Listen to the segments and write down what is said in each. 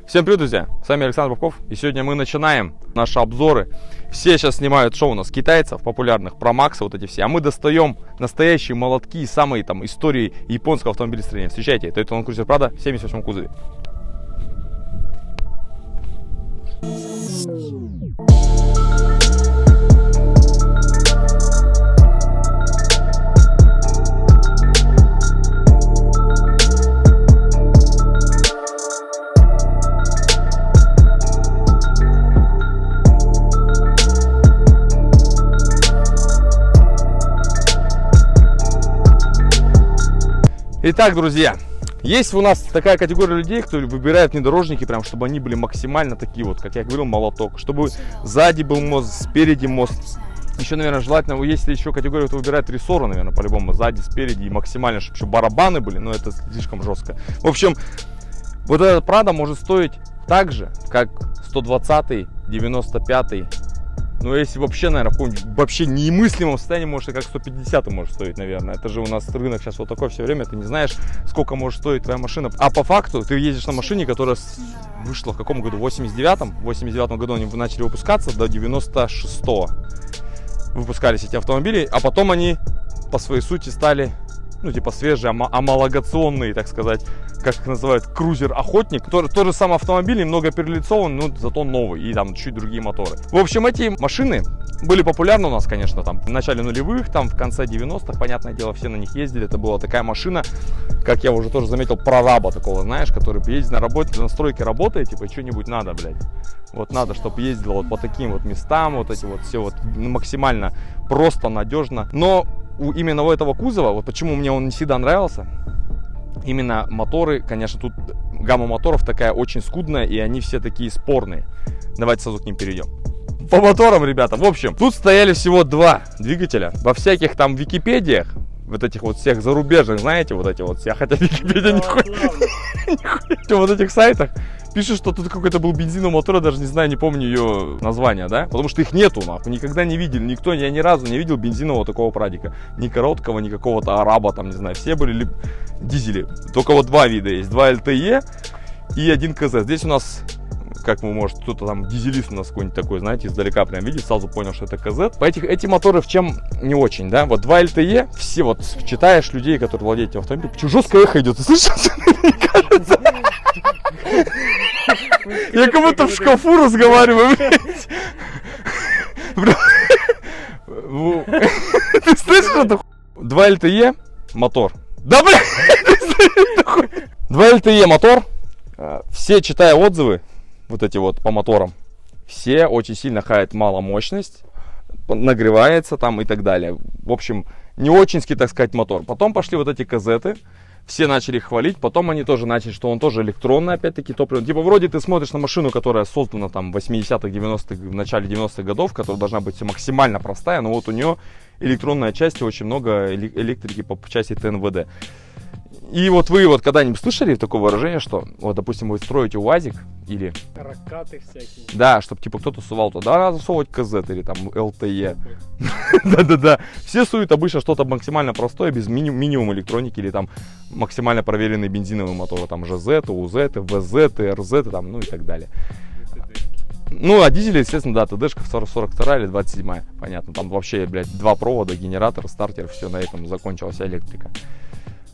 Всем привет, друзья! С вами Александр Бабков, и сегодня мы начинаем наши обзоры. Все сейчас снимают шоу у нас китайцев популярных, про Макса, вот эти все, а мы достаем настоящие молотки, самые там истории японского автомобилестроения. Встречайте, Toyota Land Cruiser Prado в 78 кузове. Итак, друзья, есть у нас такая категория людей, кто выбирает внедорожники, прям, чтобы они были максимально такие вот, как я говорил, молоток, чтобы сзади был мост, спереди мост. Еще, наверное, желательно, если еще категория, кто выбирает рессоры, наверное, по-любому, сзади, спереди и максимально, чтобы еще барабаны были, но это слишком жестко. В общем, вот этот Prado может стоить так же, как 120-й, 95-й. Ну, если вообще, наверное, в каком-нибудь вообще немыслимом состоянии, может, и как 150 может стоить, наверное. Это же у нас рынок сейчас вот такой все время, ты не знаешь, сколько может стоить твоя машина. А по факту ты едешь на машине, которая вышла в каком году? В 89-м. В 89-м году они начали выпускаться, до 96-го выпускались эти автомобили, а потом они по своей сути стали, ну, типа свежие, амалогационные, так сказать, как их называют, крузер-охотник. Тот же самый автомобиль, немного перелицован, но зато новый, и там чуть другие моторы. В общем, эти машины были популярны у нас, конечно, там в начале нулевых, там в конце 90-х, понятное дело, все на них ездили. Это была такая машина, как я уже тоже заметил, прораба такого, знаешь, который ездит на работе, на стройке работает, типа, что-нибудь надо, блядь. Вот надо, чтобы ездила вот по таким вот местам, вот эти вот все вот максимально просто, надежно. Но именно у этого кузова, вот почему мне он не всегда нравился, именно моторы, конечно, тут гамма моторов такая очень скудная, и они все такие спорные. Давайте сразу к ним перейдем. По моторам, ребята, в общем, тут стояли всего два двигателя. Во всяких там википедиях, вот этих вот всех зарубежных, знаете, вот эти вот все, хотя Википедия нихуя, вот этих сайтах пишет, что тут какой-то был бензиновый мотор, я даже не знаю, не помню ее название, да, потому что их нету, нахуй, никогда не видели, никто, я ни разу не видел бензинового такого прадика, ни короткого, ни какого-то араба, там, не знаю, все были дизели, только вот два вида есть, два LTE и один КЗ. Здесь у нас, как вы можете, кто-то там дизелист у нас какой-нибудь такой, знаете, издалека прям видит, сразу понял, что это КЗ. Эти моторы в чем не очень, да, вот два LTE, все вот читаешь людей, которые владеют этим автомобилем, почему жесткое эхо идет, ты слышишь? Мне кажется, я как будто в шкафу разговариваю, ты слышишь это? 2 LTE мотор. Да, блядь! 2 LTE мотор. Все, читая отзывы, вот эти вот по моторам, все очень сильно хаят маломощность, нагревается там и так далее. В общем, не очинский, так сказать, мотор. Потом пошли вот эти КЗ-ы. Все начали их хвалить, потом они тоже начали, что он тоже электронный, опять-таки, топливный. Типа, вроде ты смотришь на машину, которая создана там в 80-х, 90-х, в начале 90-х годов, которая должна быть все максимально простая, но вот у нее электронная часть, очень много электрики по части ТНВД. И вот вы вот когда-нибудь слышали такое выражение, что, вот, допустим, вы строите УАЗик или... Ракаты всякие. Да, чтобы типа кто-то сувал туда, надо засовывать КЗ или там ЛТЕ. Да-да-да. Все суют обычно что-то максимально простое, без минимум электроники или там максимально проверенные бензиновые моторы, там ЖЗ, УЗ, ВЗ, РЗ, там, ну и так далее. Ну, а дизели, естественно, да, ТДшка 42 или 27, понятно, там вообще, блядь, два провода, генератор, стартер, все, на этом закончилась электрика.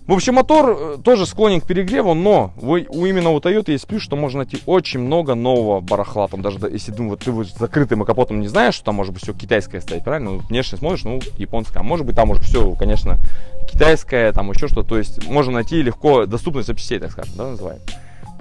В общем, мотор тоже склонен к перегреву, но именно у Toyota есть плюс, что можно найти очень много нового барахла. Там даже если ты вот с закрытым капотом не знаешь, что там может быть все китайское стоять, правильно? Ну, внешне смотришь, ну, японское. А может быть там уже все, конечно, китайское, там еще что-то. То есть можно найти легко доступность запчастей, так скажем, да, называем.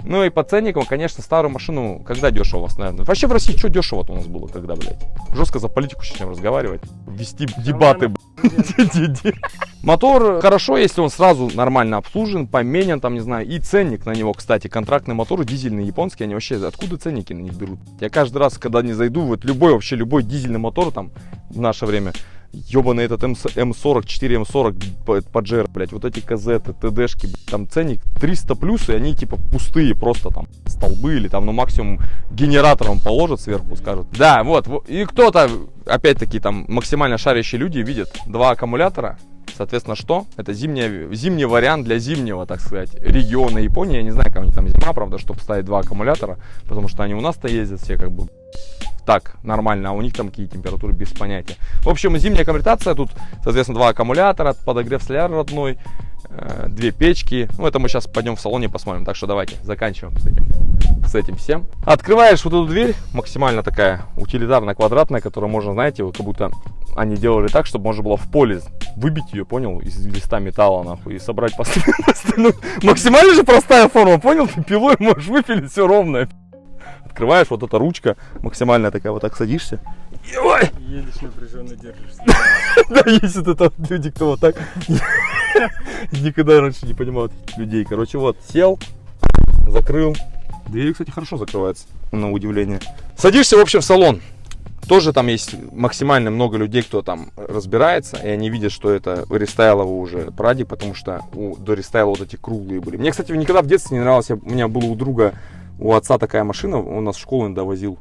Ну и по ценникам, конечно, старую машину, когда дешево у вас, наверное. Вообще в России что дешево-то у нас было, когда, блядь? Жестко за политику сейчас разговаривать, вести дебаты, блядь. Мотор хорошо, если он сразу нормально обслужен, поменен, там, не знаю, и ценник на него, кстати, контрактные моторы, дизельные, японские, они вообще, откуда ценники на них берут? Я каждый раз, когда не зайду, вот любой дизельный мотор, там, в наше время, ебаный этот М40, 4 М40 Паджеро, блядь, вот эти КЗ, ТДшки, там ценник 300 плюс, и они типа пустые просто там столбы или там, ну, максимум генератором положат сверху, скажут. Да, вот, и кто-то, опять-таки, там максимально шарящие люди видят два аккумулятора, Соответственно, что? Это зимний вариант для зимнего, так сказать, региона Японии. Я не знаю, как у них там зима, правда, чтобы ставить 2 аккумулятора, потому что они у нас-то ездят все как бы так, нормально, а у них там какие температуры, без понятия. В общем, зимняя комплектация, тут, соответственно, 2 аккумулятора, подогрев соляр родной, 2 печки. Ну, это мы сейчас пойдем в салоне посмотрим, так что давайте заканчиваем с этим всем. Открываешь вот эту дверь, максимально такая утилитарно-квадратная, которую можно, знаете, вот как будто они делали так, чтобы можно было в поле выбить ее, понял, из листа металла, нахуй, и собрать постоянно. Максимально же простая форма, понял? Ты пилой можешь выпилить все ровно. Открываешь, вот эта ручка максимальная такая, вот так садишься. Едешь напряженно, держишься. Да, есть вот это люди, кто вот так. Никогда раньше не понимал людей. Короче, вот, сел, закрыл. Двери, кстати, хорошо закрываются, на удивление. Садишься, в общем, в салон. Тоже там есть максимально много людей, кто там разбирается, и они видят, что это рестайловый уже Пради, потому что до рестайла вот эти круглые были. Мне, кстати, никогда в детстве не нравилось, у меня было у друга, у отца такая машина, он нас в школу иногда возил.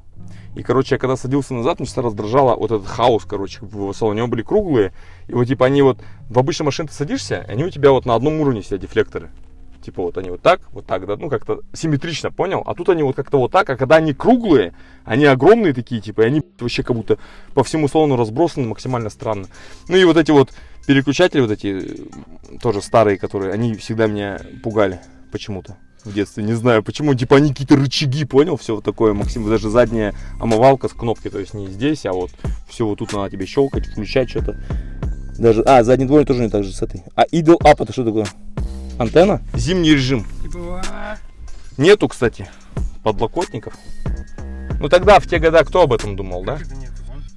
И, короче, я когда садился назад, мне всегда раздражало вот этот хаос, короче, в салоне. Они были круглые, и вот, типа, они вот, в обычной машине ты садишься, они у тебя вот на одном уровне сидят, дефлекторы. Типа, вот они вот так, да, ну, как-то симметрично, понял? А тут они вот как-то вот так, а когда они круглые, они огромные такие, типа, и они вообще как будто по всему салону разбросаны, максимально странно. Ну, и вот эти вот переключатели, вот эти, тоже старые, которые, они всегда меня пугали почему-то. В детстве, не знаю почему, типа они какие-то рычаги, понял, все вот такое, Максим, даже задняя омывалка с кнопки, то есть не здесь, а вот все вот тут надо тебе щелкать, включать что-то. Даже, задний дворник тоже не так же с этой. А idle up это что такое? Антенна? Зимний режим. Нету, кстати, подлокотников. Ну тогда, в те года, кто об этом думал, да?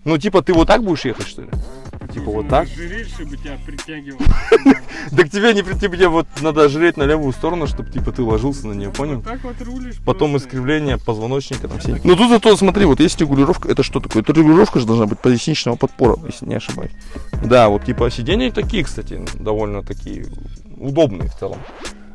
Ну типа ты вот так будешь ехать, что ли? Типа вот так? Жреть, чтобы тебя притягивало. Так тебе вот надо жреть на левую сторону, чтобы типа ты ложился на нее, понял? Так вот рулишь. Потом искривление позвоночника там все. Ну тут зато смотри, вот есть регулировка, это что такое? Это регулировка же должна быть поясничного подпора, если не ошибаюсь. Да, вот типа сиденья такие, кстати, довольно такие удобные в целом.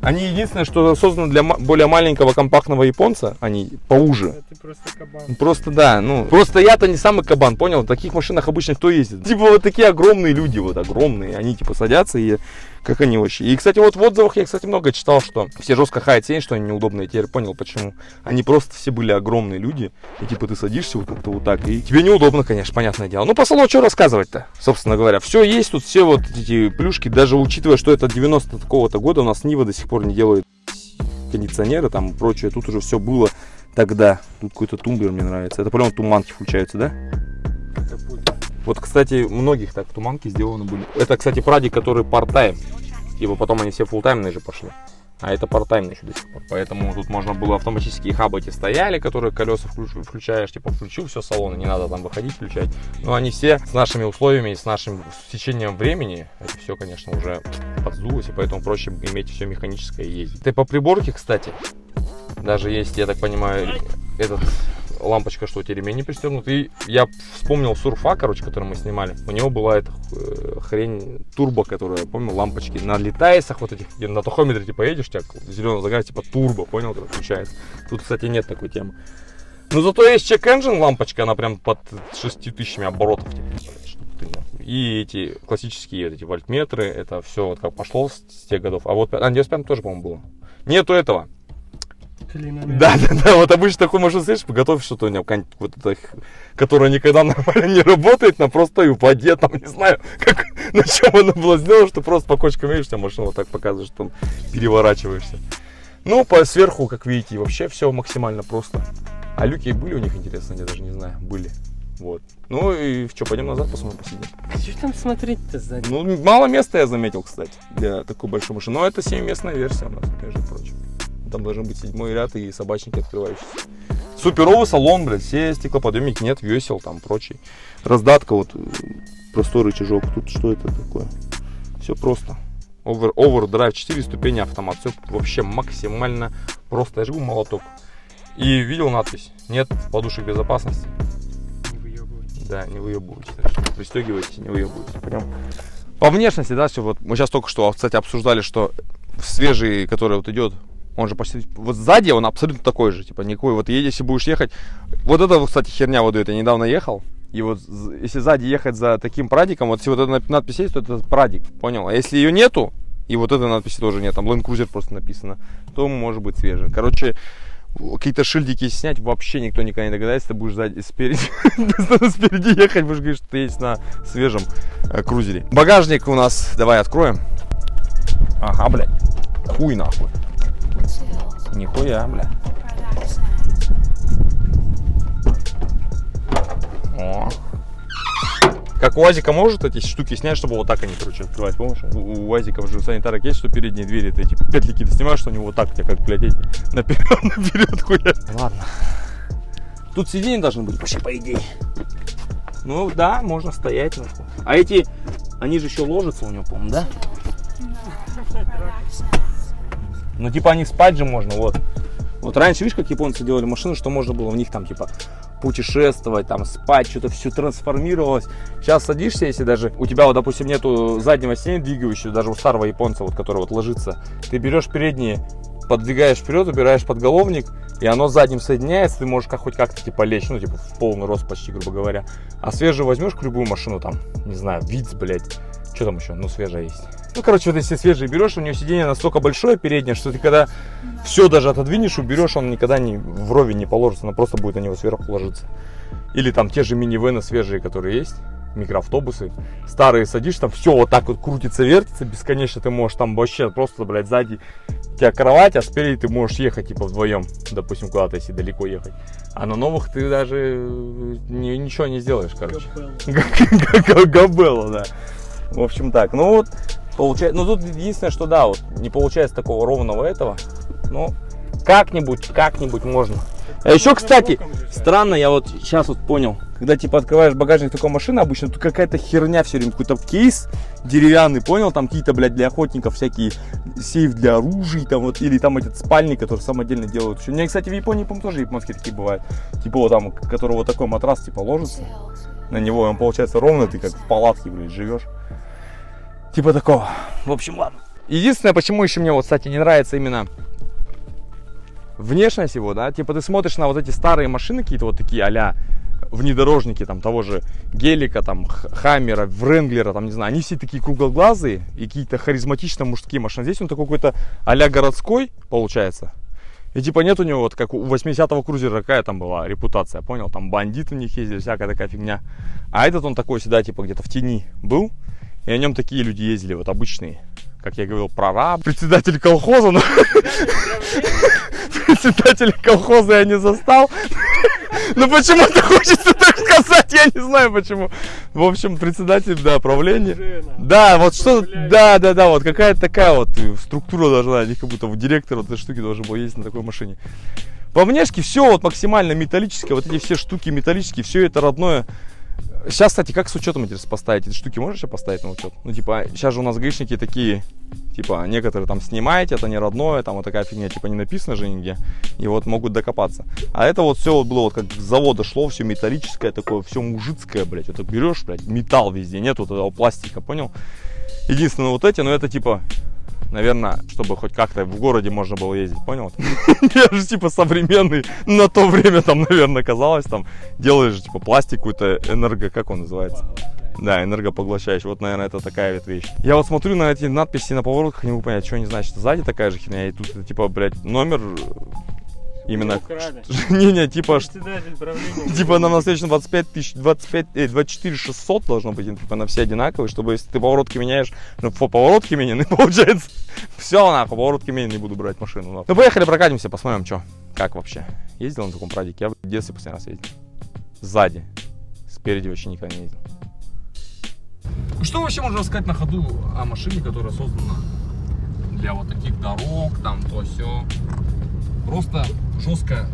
Они единственное, что созданы для более маленького компактного японца, они поуже. Ты просто кабан. Просто да, ну, просто я-то не самый кабан, понял? В таких машинах обычно кто ездит? Типа вот такие огромные люди, вот огромные, они типа садятся и как они вообще. И, кстати, вот в отзывах я, кстати, много читал, что все жестко хаят тень, что они неудобные. Я теперь понял, почему. Они просто все были огромные люди, и типа ты садишься вот как-то вот так, и тебе неудобно, конечно, понятное дело. Ну, по салону что рассказывать-то, собственно говоря. Все есть, тут все вот эти плюшки, даже учитывая, что это 90 такого-то года, у нас Нива до сих пор не делает кондиционеры там и прочее. Тут уже все было тогда. Тут какой-то тумблер мне нравится. Это прям туманки включаются, да? Вот, кстати, у многих так туманки сделаны были. Это, кстати, Пради, который part-time. Типа потом они все фулл-таймные же пошли. А это part-time еще до сих пор. Поэтому тут можно было автоматические хабы эти стояли, которые колеса включаешь. Типа включил все салоны, не надо там выходить, включать. Но они все с нашими условиями и с нашим течением времени. Это все, конечно, уже подсдулось. И поэтому проще иметь все механическое и ездить. Ты по приборке, кстати, даже есть, я так понимаю, этот... лампочка, что у тебя ремень не пристегнут. И я вспомнил сурфа, короче, который мы снимали. У него была эта хрень турбо, которая, помню, лампочки на летайсах вот этих, где на тахометре типа едешь, у тебя зеленый загар, типа турбо, понял, когда включается. Тут, кстати, нет такой темы. Но зато есть check engine лампочка, она прям под 6000 оборотов. Типа, и эти классические вот эти вольтметры, это все вот как пошло с тех годов. А вот 95 тоже, по-моему, было. Нету этого. Да, вот обычно такой машину слышишь, готовишь что-то у него, вот это, которая никогда нормально не работает, на простой воде, там, не знаю, как, на чем она была сделана, что просто по кочкам видишь, тебя машину вот так показываешь, что там переворачиваешься. Ну, сверху, как видите, вообще все максимально просто. А люки были у них, интересно, я даже не знаю, были. Вот. Ну и что, пойдем назад, посмотрим, посидим. Что там смотреть-то сзади? Ну, мало места я заметил, кстати, для такой большой машины. Но это 7-местная версия у нас, между прочим. Там должен быть 7-й ряд и собачники открывающиеся. Суперовый салон, блядь, все стеклоподъемники, нет весел, там прочий. Раздатка, вот простой рычажок. Тут что это такое? Все просто. Overdrive, 4 ступени автомат. Все вообще максимально просто. Я жгу молоток. И видел надпись: нет подушек безопасности. Не выебывайте. Да, не выебывайте. Пристегивайте, не выебывайте. Прям по внешности, да, все. Вот мы сейчас только что, кстати, обсуждали, что свежий, который вот идет, он же почти, вот сзади он абсолютно такой же, типа никакой, вот если будешь ехать, вот это, кстати, херня выдает, я недавно ехал, И вот если сзади ехать за таким прадиком, вот если вот эта надпись есть, то это прадик, понял? А если ее нету, и вот этой надписи тоже нет, там Land Cruiser просто написано, то может быть свежий. Короче, какие-то шильдики снять вообще никто никогда не догадается, ты будешь сзади, спереди ехать, будешь говорить, что ты едешь на свежем крузере. Багажник у нас, давай откроем. Ага, блядь, хуй нахуй. Нихуя, блядь. О. Как у АЗика может эти штуки снять, чтобы вот так они, короче, открывать, помнишь? У АЗиков же санитарок есть, что передние двери, ты эти петли какие-то снимаешь, что они вот так у тебя, как, блядь, эти, наперед хуя. Ладно. Тут сиденья должны быть, вообще, по идее. Ну, да, можно стоять. А эти, они же еще ложатся у него, по-моему, да? Ну, типа, они спать же можно, вот. Вот раньше, видишь, как японцы делали машины, что можно было в них там, типа, путешествовать, там, спать, что-то все трансформировалось. Сейчас садишься, если даже у тебя, вот, допустим, нету заднего сиденья двигающего, даже у старого японца, вот, который вот ложится, ты берешь передние, подвигаешь вперед, убираешь подголовник, и оно задним соединяется, ты можешь хоть как-то, типа, лечь, ну, типа, в полный рост почти, грубо говоря. А свежую возьмешь к любую машину, там, не знаю, Витз, блядь, что там еще, ну, свежая есть. Ну, короче, вот если свежие берешь, у нее сиденье настолько большое переднее, что ты когда все даже отодвинешь, уберешь, он никогда не вровень не положится, оно просто будет на него сверху ложиться. Или там те же минивены свежие, которые есть, микроавтобусы, старые садишь, там все вот так вот крутится, вертится бесконечно, ты можешь там вообще просто, блядь, сзади у тебя кровать, а спереди ты можешь ехать, типа, вдвоем, допустим, куда-то, если далеко ехать. А на новых ты даже ничего не сделаешь, короче. Габелла, да. В общем так, ну вот, получается, ну тут единственное, что да, вот не получается такого ровного этого, но как-нибудь можно. А еще, кстати, странно, я вот сейчас вот понял, когда типа открываешь багажник такой машины, обычно тут какая-то херня все время, какой-то кейс деревянный, понял, там какие-то, блядь, для охотников всякие сейф для оружия, там вот, или там этот спальник, который самодельно делают. У меня, кстати, в Японии, по-моему, тоже японские такие бывают, типа вот там, который вот такой матрас, типа, ложится на него, и он получается ровно, ты как в палатке, блядь, живешь. Типа такого. В общем, ладно. Единственное, почему еще мне вот, кстати, не нравится именно внешность его, да, типа ты смотришь на вот эти старые машины, какие-то вот такие а-ля внедорожники, там, того же Гелика, там, Хаммера, Вренглера, там, не знаю, они все такие круглоглазые и какие-то харизматично мужские машины. Здесь он такой какой-то а-ля городской, получается. И типа нет у него, вот как у 80-го крузера, какая там была репутация, понял? Там бандиты у них ездили, всякая такая фигня. А этот он такой всегда, типа, где-то в тени был. И о нем такие люди ездили, вот обычные. Как я говорил, прораб, председатель колхоза, но председатель колхоза я не застал. Ну почему-то хочется так сказать, я не знаю почему. В общем, председатель, да, правления. Да, вот что, да, вот какая-то такая вот структура должна, они как будто директор вот этой штуки должен был ездить на такой машине. По внешке все вот максимально металлическое, вот эти все штуки металлические, все это родное. Сейчас, кстати, как с учетом эти поставить? Эти штуки можешь поставить на учет? Ну, типа, сейчас же у нас гаишники такие, типа, некоторые там снимаете, это не родное, там вот такая фигня, типа, не написано же нигде. И вот могут докопаться. А это вот все вот было вот как с завода шло, все металлическое такое, все мужицкое, блядь. Вот берешь, блядь, металл везде, нет вот этого пластика, понял? Единственное, вот эти, но это типа, наверное, чтобы хоть как-то в городе можно было ездить, понял? Я же типа современный, на то время там, наверное, казалось, там делаешь типа пластик какой-то как он называется? Да, энергопоглощающий. Вот, наверное, это такая вот вещь. Я вот смотрю на эти надписи на поворотах, не могу понять, что они значат. Сзади такая же херня, и тут это, типа, блядь, номер именно... Не, типа... Типа нам на следующем 24 600 должно быть, типа, на все одинаковые, чтобы если ты поворотки меняешь, ну, поворотки меняны, получается. Все, нахуй, поворотки меняны, не буду брать машину. Ну, поехали, прокатимся, посмотрим, что, как вообще. Ездил на таком прадике? Я в детстве последний раз ездил. Сзади. Спереди вообще никогда не ездил. Что вообще можно рассказать на ходу о машине, которая создана для вот таких дорог, там, то все. Просто жесткая,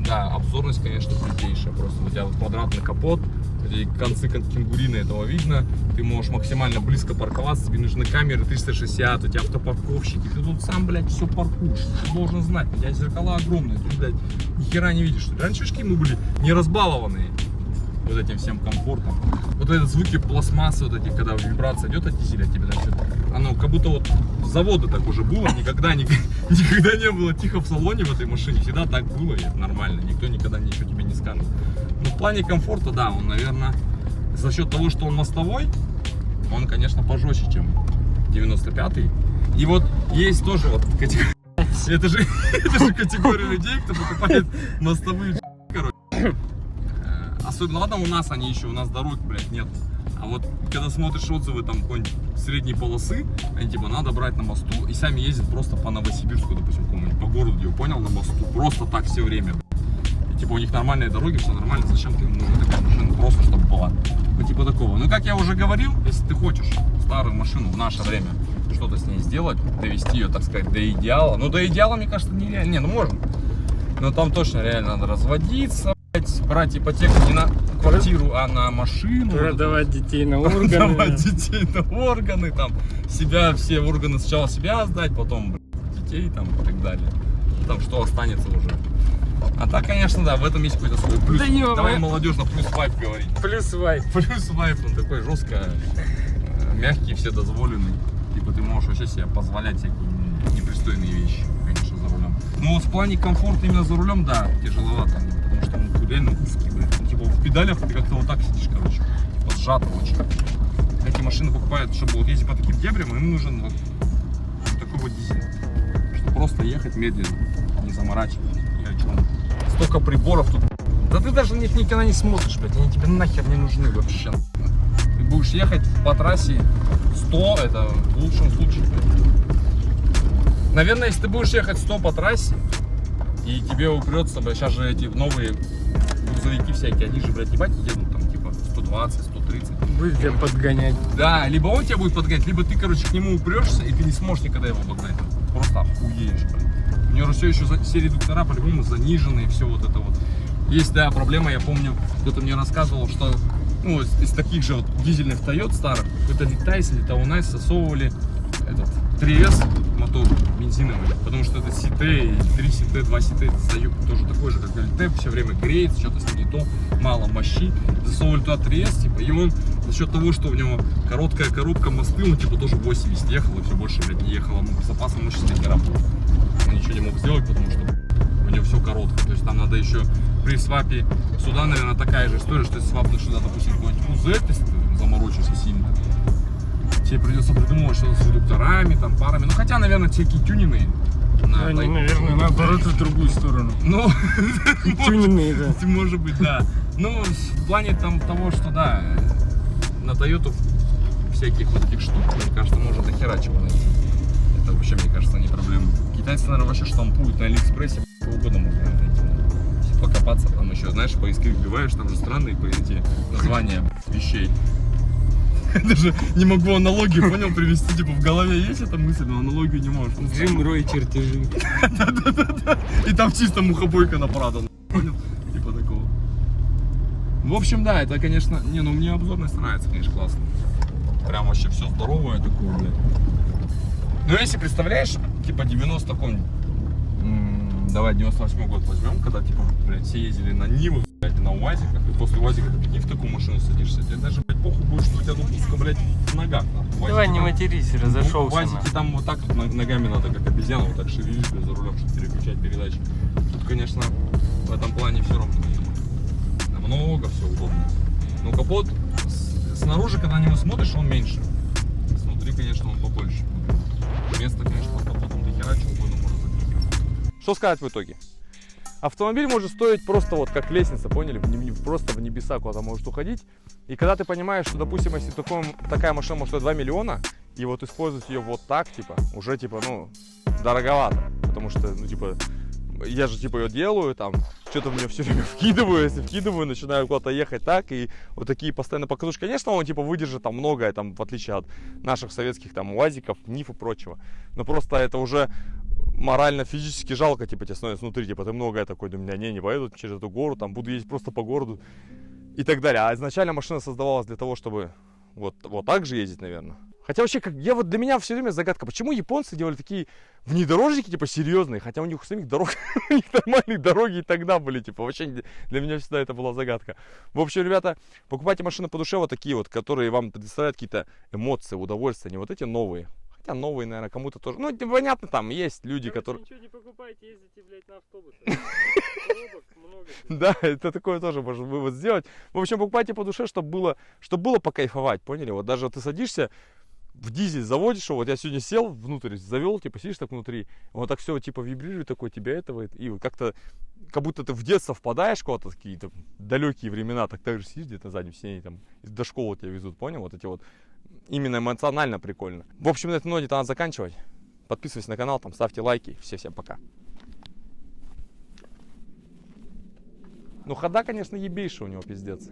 да, обзорность, конечно, крутейшая. Просто у тебя вот квадратный капот, эти концы кенгурины, этого видно. Ты можешь максимально близко парковаться, тебе нужны камеры 360, у тебя автопарковщики. Ты тут сам, блядь, все паркуешь. Ты должен знать, у тебя зеркала огромные, ты, блядь, ни хера не видишь. Раньше мы были не разбалованные вот этим всем комфортом. Вот эти звуки пластмассы, вот эти, когда вибрация идет от дизеля, тебе там все, оно как будто вот с завода так уже было, никогда не было тихо в салоне в этой машине, всегда так было, и это нормально, никто никогда ничего тебе не скажет. Но в плане комфорта, да, он, наверное, за счет того, что он мостовой, он, конечно, пожестче, чем 95-й. И вот есть тоже вот категория. Это же категория людей, кто покупает мостовые, короче. Особенно, ладно, у нас они еще, у нас дорог, блядь, нет. А вот когда смотришь отзывы там какой-нибудь средней полосы, они типа надо брать на мосту и сами ездят просто по Новосибирску, допустим, какому-нибудь по городу, я понял, на мосту, просто так все время. И, типа у них нормальные дороги, все нормально, зачем ты им нужна такая машина, просто чтобы была. Вот типа такого. Ну как я уже говорил, если ты хочешь старую машину в наше время что-то с ней сделать, довести ее, так сказать, до идеала. Ну до идеала, мне кажется, нереально. Не, ну можно. Но там точно реально надо разводиться, брать ипотеку не на квартиру, а на машину. Продавать детей на органы. Продавать детей на органы, там, себя, все органы сначала себя сдать, потом детей там и так далее. Там что останется уже. А так, конечно, да, в этом есть какой-то свой плюс. Да ё-моё. Давай молодежно плюс вайп говорить. Плюс вайп. Плюс вайп, он такой жестко мягкий, все дозволенный. Типа ты можешь вообще себе позволять всякие непристойные вещи, конечно, за рулем. Но вот в плане комфорта именно за рулем, да, тяжеловато. Потому что он реально узкий, блядь. Ну, типа в педалях ты как-то вот так сидишь, короче. Типа сжато очень. Эти машины покупают, чтобы вот ездить по таким дебрям, им нужен вот такой вот дизель. Чтобы просто ехать медленно, не заморачивать ни о чем. Столько приборов тут. Да ты даже на них никогда не смотришь, блядь. Они тебе нахер не нужны вообще. Ты будешь ехать по трассе 100, это в лучшем случае, блядь. Наверное, если ты будешь ехать 100 по трассе, и тебе упрется, блядь, сейчас же эти новые грузовики всякие, они же, блядь, ебать, едут там, типа, 120, 130. Будет тебя подгонять. Да, либо он тебя будет подгонять, либо ты, короче, к нему упрешься, и ты не сможешь никогда его обогнать. Просто охуеешь, блядь. У него же все еще все редуктора по-любому занижены, и все вот это вот. Есть, да, проблема, я помню, кто-то мне рассказывал, что, ну, из таких же вот дизельных Toyota старых, какой-то Литайс или Таунайс засовывали этот 3S мотор бензиновый, потому что это CT, 3 CT, 2 CT, это заеб тоже такой же, как LT, все время греется, что-то с ним не то, мало мощи, засовывали туда 3S, типа, и он за счет того, что у него короткая коробка мосты, он типа тоже 80 ехал, и все больше, блядь, не ехал, ему запасом мощности хера было. Он ничего не мог сделать, потому что у него все короткое, то есть там надо еще при свапе сюда, наверное, такая же история, что если свапнуть сюда, допустим, какой-нибудь УЗ, если ты заморочишься сильно, тебе придется придумывать что-то с редукторами, там, парами. Ну, хотя, наверное, всякие тюнины. Они, наверное, наоборот, в другую сторону. Ну, Тюнинные, да. может быть, да. Ну, в плане там того, что, да, на Toyota всяких вот этих штук, мне кажется, можно до хера чего найти. Это вообще, мне кажется, не проблема. Китайцы, наверное, вообще штампуют на Алиэкспрессе, что угодно можно найти. Если покопаться, там еще, знаешь, поисковик вбиваешь, там же странные эти названия вещей. Даже не могу аналогию, понял, привести, типа в голове есть эта мысль, но аналогию не можешь. Джим Рой чертежи. Да-да-да. И там чисто мухобойка на Прадо, понял? Типа такого. В общем, да, это, конечно, не, ну мне обзорность нравится, конечно, классно. Прям вообще все здоровое такое, блядь. Ну если представляешь, типа 90 каком-нибудь, давай 98 год возьмем, когда типа, блядь, все ездили на Нивах, блядь, на УАЗиках, и после УАЗика ты прикинь, в такую машину садишься, тебе даже, блядь, похуй будет, что у тебя тут узко, блядь, в ногах. Давай не матерись, разошелся. УАЗики там вот так вот ногами надо, как обезьяна, вот так шевелить, блядь, за рулем, чтобы переключать передачи. Тут, конечно, в этом плане все равно намного все удобнее. Но капот снаружи, когда на него смотришь, он меньше. Внутри, конечно, он побольше. Место, конечно, под капотом до хера, чего угодно можно запихивать. Что сказать в итоге? Автомобиль может стоить просто вот как лестница, поняли? Просто в небеса куда-то может уходить. И когда ты понимаешь, что, допустим, если такая машина может стоить 2 миллиона, и вот использовать ее вот так, типа, уже, типа, ну, дороговато. Потому что, ну, типа, я же, типа, ее делаю, там, что-то в нее все время вкидываю, если вкидываю, начинаю куда-то ехать так, и вот такие постоянно показушки. Конечно, он, типа, выдержит там многое, там, в отличие от наших советских, там, УАЗиков, НИФ и прочего. Но просто это уже морально, физически жалко, типа, тебе становится внутри, типа, ты многое такой, да, меня не поеду через эту гору, там, буду ездить просто по городу и так далее. А изначально машина создавалась для того, чтобы вот так же ездить, наверное. Хотя вообще, для меня все время загадка, почему японцы делали такие внедорожники, типа, серьезные, хотя у них у самих дорог, у них нормальные дороги и тогда были, типа, вообще для меня всегда это была загадка. В общем, ребята, покупайте машины по душе вот такие вот, которые вам предоставляют какие-то эмоции, удовольствия, не вот эти новые. Хотя новые, наверное, кому-то тоже. Ну, понятно, там есть люди, которые... Ничего не покупайте, ездите, блядь, на автобусах. Коробок много. Да, это такое тоже можно вывод сделать. В общем, покупайте по душе, чтобы было покайфовать, поняли? Вот даже ты садишься, в дизель заводишь его, вот я сегодня сел внутрь, завел, типа сидишь так внутри, вот так все типа вибрирует, такой тебя этого, и вот как-то, как будто ты в детство впадаешь куда-то, какие-то далекие времена, так же сидишь где-то на заднем сиденье, там, до школы тебя везут, понял? Вот эти вот, именно эмоционально прикольно. В общем, на этой ноте надо заканчивать. Подписывайтесь на канал, там, ставьте лайки. Всем пока. Ну, хода, конечно, ебейшая у него, пиздец.